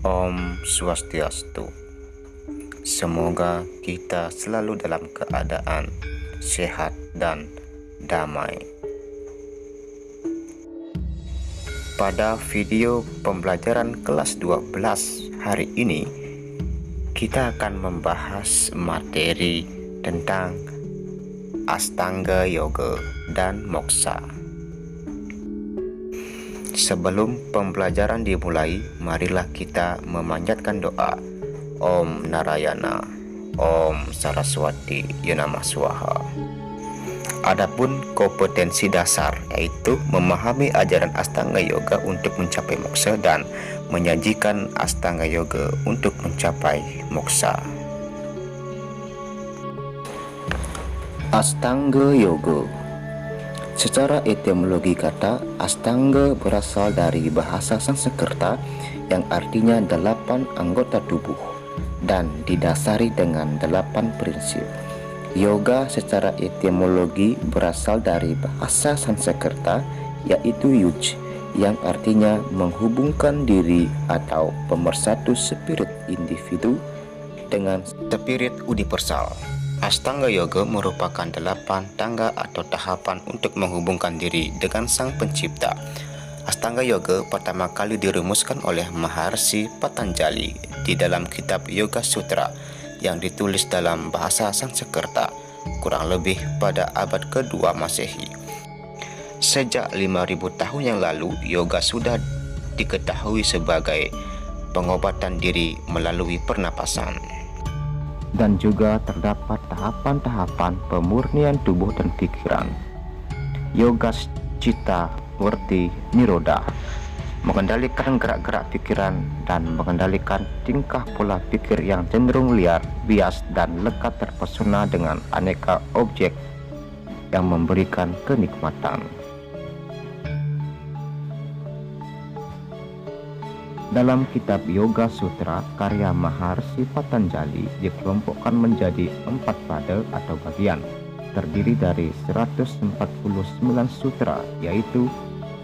Om Swastiastu. Semoga kita selalu dalam keadaan sehat dan damai. Pada video pembelajaran kelas 12 hari ini, kita akan membahas materi tentang Astanga Yoga dan Moksa. Sebelum pembelajaran dimulai, marilah kita memanjatkan doa. Om Narayana, Om Saraswati, Yanamah Swaha. Adapun kompetensi dasar yaitu memahami ajaran Astanga Yoga untuk mencapai moksa dan menyajikan Astanga Yoga untuk mencapai moksa. Astanga Yoga. Secara etimologi kata, Astanga berasal dari bahasa Sanskerta yang artinya 8 anggota tubuh dan didasari dengan 8 prinsip. Yoga secara etimologi berasal dari bahasa Sanskerta yaitu yuj yang artinya menghubungkan diri atau pemersatu spirit individu dengan spirit universal. Astanga Yoga merupakan 8 tangga atau tahapan untuk menghubungkan diri dengan Sang Pencipta. Astanga Yoga pertama kali dirumuskan oleh Maharsi Patanjali di dalam kitab Yoga Sutra yang ditulis dalam bahasa Sanskerta kurang lebih pada abad kedua Masehi. Sejak 5.000 tahun yang lalu, yoga sudah diketahui sebagai pengobatan diri melalui pernapasan. Dan juga terdapat tahapan-tahapan pemurnian tubuh dan pikiran. Yoga Citta Vritti Nirodha, mengendalikan gerak-gerak pikiran dan mengendalikan tingkah pola pikir yang cenderung liar, bias, dan lekat terpesona dengan aneka objek yang memberikan kenikmatan. Dalam kitab Yoga Sutra karya Maharsi Patanjali dikelompokkan menjadi 4 pada atau bagian, terdiri dari 149 sutra yaitu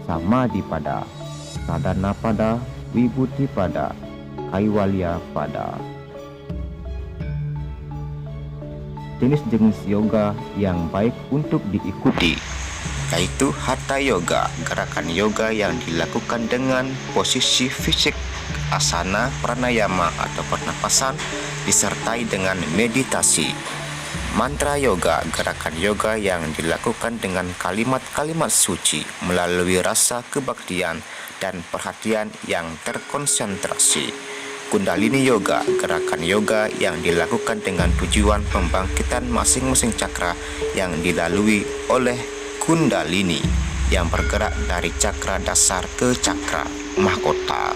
Samadhipada, Sadhanapada, Vibhutipada, Kaivalya pada. Jenis-jenis yoga yang baik untuk diikuti yaitu Hatha Yoga, gerakan yoga yang dilakukan dengan posisi fisik, asana, pranayama atau pernapasan disertai dengan meditasi. Mantra Yoga, gerakan yoga yang dilakukan dengan kalimat-kalimat suci melalui rasa kebaktian dan perhatian yang terkonsentrasi. Kundalini Yoga, gerakan yoga yang dilakukan dengan tujuan pembangkitan masing-masing cakra yang dilalui oleh Kundalini yang bergerak dari cakra dasar ke cakra mahkota.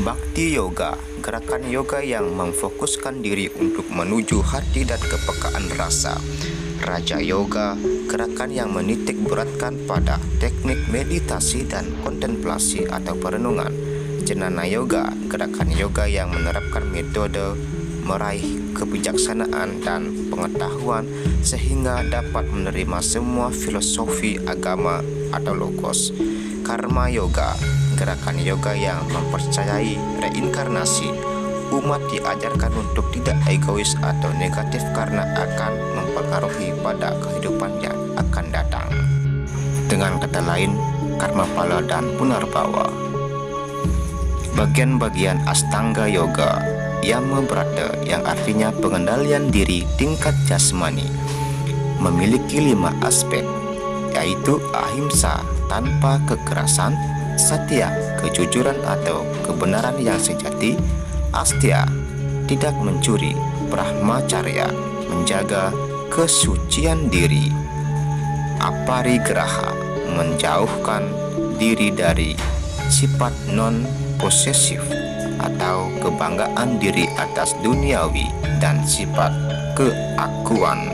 Bhakti Yoga, gerakan yoga yang memfokuskan diri untuk menuju hati dan kepekaan rasa. Raja Yoga, gerakan yang menitik beratkan pada teknik meditasi dan kontemplasi atau perenungan. Jnana Yoga, gerakan yoga yang menerapkan metode meraih kebijaksanaan dan pengetahuan sehingga dapat menerima semua filosofi agama atau logos. Karma Yoga, gerakan yoga yang mempercayai reinkarnasi. Umat diajarkan untuk tidak egois atau negatif karena akan mempengaruhi pada kehidupan yang akan datang. Dengan kata lain, karma pala dan punarbawa. Bagian-bagian Astanga Yoga, Yama Brata yang artinya pengendalian diri tingkat jasmani, memiliki 5 aspek yaitu ahimsa tanpa kekerasan, satya kejujuran atau kebenaran yang sejati, astya tidak mencuri, brahmacarya menjaga kesucian diri, aparigraha menjauhkan diri dari sifat non-posesif atau kebanggaan diri atas duniawi dan sifat keakuan.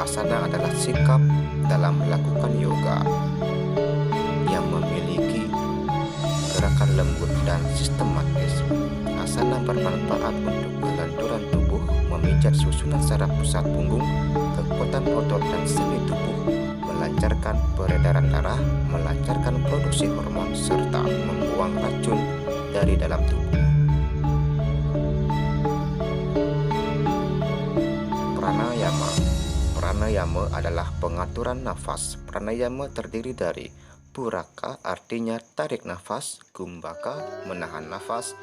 Asana adalah sikap dalam melakukan yoga yang memiliki gerakan lembut dan sistematis. Asana bermanfaat untuk kelenturan tubuh, memijat susunan saraf pusat punggung, kekuatan otot dan sendi tubuh, melancarkan peredaran darah, melancarkan produksi hormon, serta membuang racun dari dalam tubuh. Pranayama. Pranayama adalah pengaturan nafas. Pranayama terdiri dari puraka, artinya tarik nafas, kumbhaka, menahan nafas,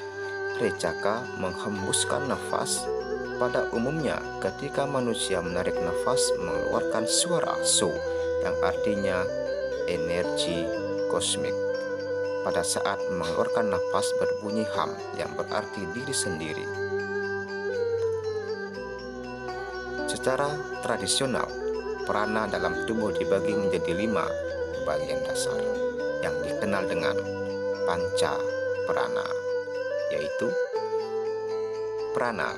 recaka, menghembuskan nafas. Pada umumnya, ketika manusia menarik nafas, mengeluarkan suara so, yang artinya energi kosmik. Pada saat mengeluarkan nafas berbunyi ham, yang berarti diri sendiri. Secara tradisional, prana dalam tubuh dibagi menjadi 5 bagian dasar yang dikenal dengan panca prana, yaitu prana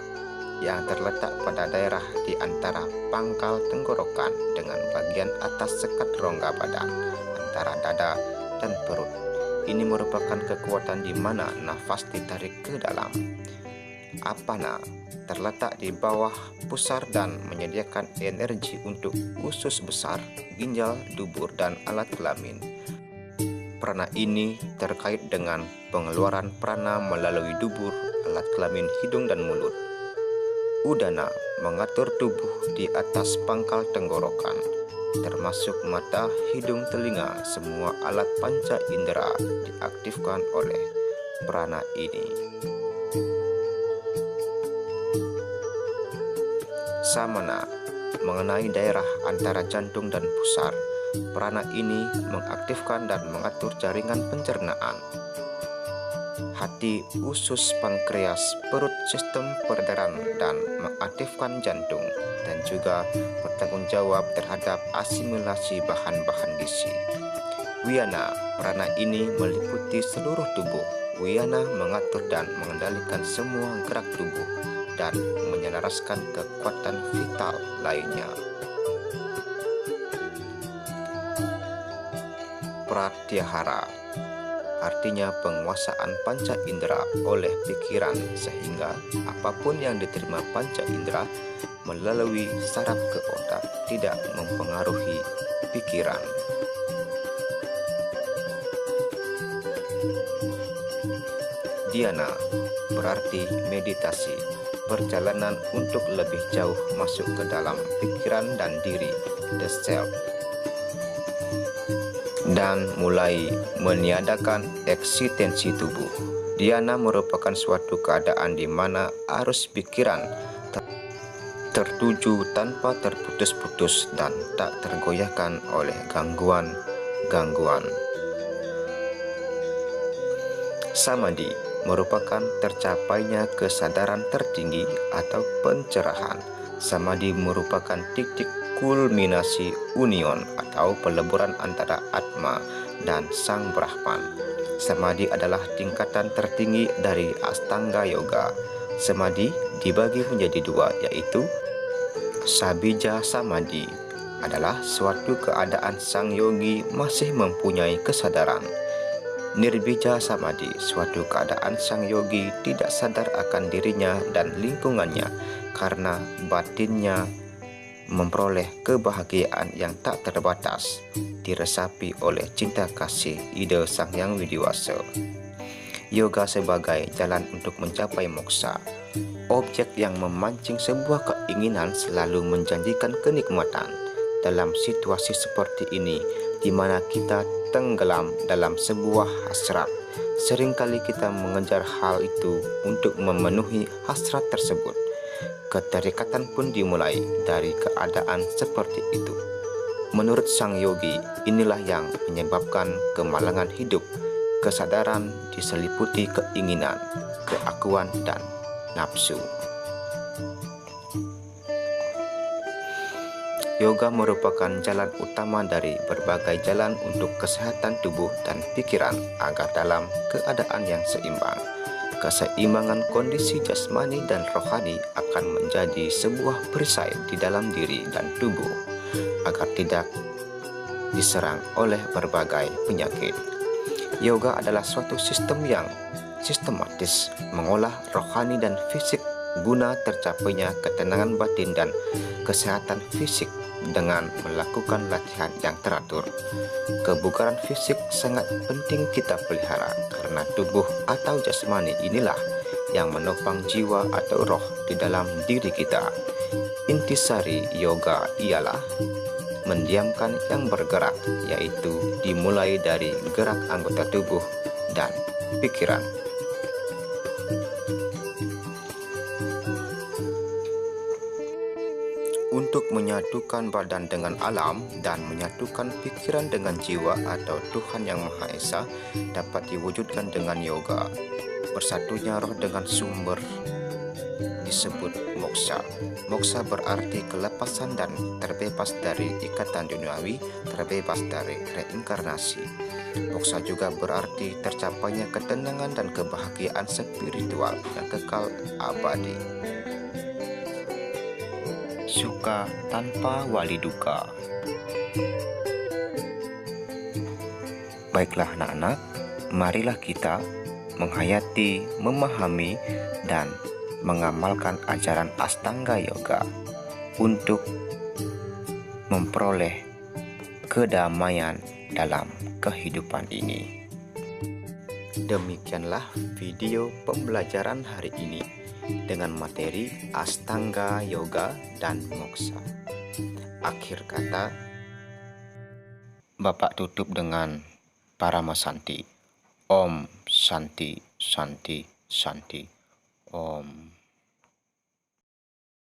yang terletak pada daerah di antara pangkal tenggorokan dengan bagian atas sekat rongga badan antara dada dan perut. Ini merupakan kekuatan di mana nafas ditarik ke dalam. Apana terletak di bawah pusar dan menyediakan energi untuk usus besar, ginjal, dubur, dan alat kelamin. Prana ini terkait dengan pengeluaran prana melalui dubur, alat kelamin, hidung, dan mulut. Udana mengatur tubuh di atas pangkal tenggorokan, termasuk mata, hidung, telinga. Semua alat panca indera diaktifkan oleh prana ini. Samana mengenai daerah antara jantung dan pusar. Prana ini mengaktifkan dan mengatur jaringan pencernaan, hati, usus, pankreas, perut, sistem peredaran, dan mengaktifkan jantung, dan juga bertanggung jawab terhadap asimilasi bahan-bahan gizi. Wiyana, prana ini meliputi seluruh tubuh. Wiyana mengatur dan mengendalikan semua gerak tubuh dan menyelaraskan kekuatan vital lainnya. Pratyahara artinya penguasaan panca indera oleh pikiran, sehingga apapun yang diterima panca indera melalui saraf ke otak tidak mempengaruhi pikiran. Dhyana berarti meditasi, perjalanan untuk lebih jauh masuk ke dalam pikiran dan diri, the self, dan mulai meniadakan eksistensi tubuh. Dhyana merupakan suatu keadaan di mana arus pikiran tertuju tanpa terputus-putus dan tak tergoyahkan oleh gangguan-gangguan. Samadhi merupakan tercapainya kesadaran tertinggi atau pencerahan. Samadhi merupakan titik kulminasi union atau peleburan antara Atma dan Sang Brahman. Samadhi adalah tingkatan tertinggi dari Astanga Yoga. Samadhi dibagi menjadi 2, yaitu Sabija Samadhi adalah suatu keadaan sang yogi masih mempunyai kesadaran. Nirbija Samadhi, suatu keadaan sang yogi tidak sadar akan dirinya dan lingkungannya karena batinnya memperoleh kebahagiaan yang tak terbatas, diresapi oleh cinta kasih ide Sang Hyang Widiwasa. Yoga sebagai jalan untuk mencapai moksa. Objek yang memancing sebuah keinginan selalu menjanjikan kenikmatan. Dalam situasi seperti ini, di mana kita tenggelam dalam sebuah hasrat, seringkali kita mengejar hal itu untuk memenuhi hasrat tersebut. Keterikatan pun dimulai dari keadaan seperti itu. Menurut sang yogi, inilah yang menyebabkan kemalangan hidup. Kesadaran diseliputi keinginan, keakuan, dan nafsu. Yoga merupakan jalan utama dari berbagai jalan untuk kesehatan tubuh dan pikiran agar dalam keadaan yang seimbang. Keseimbangan kondisi jasmani dan rohani akan menjadi sebuah perisai di dalam diri dan tubuh. agar tidak diserang oleh berbagai penyakit. Yoga adalah suatu sistem yang sistematis mengolah rohani dan fisik guna tercapainya ketenangan batin dan kesehatan fisik dengan melakukan latihan yang teratur. Kebugaran fisik sangat penting kita pelihara karena tubuh atau jasmani inilah yang menopang jiwa atau roh di dalam diri kita. Intisari yoga ialah mendiamkan yang bergerak, yaitu dimulai dari gerak anggota tubuh dan pikiran. Untuk menyatukan badan dengan alam dan menyatukan pikiran dengan jiwa atau Tuhan Yang Maha Esa dapat diwujudkan dengan yoga. Bersatunya roh dengan sumber disebut moksa. Moksa berarti kelepasan dan terbebas dari ikatan duniawi, terbebas dari reinkarnasi. Moksa juga berarti tercapainya ketenangan dan kebahagiaan spiritual yang kekal abadi. Suka tanpa wali duka. Baiklah anak-anak, marilah kita menghayati, memahami, dan mengamalkan ajaran Astanga Yoga untuk memperoleh kedamaian dalam kehidupan ini. Demikianlah video pembelajaran hari ini dengan materi Astanga Yoga dan Moksa. Akhir kata, Bapak tutup dengan Paramasanti. Om Santi Santi Santi. Om.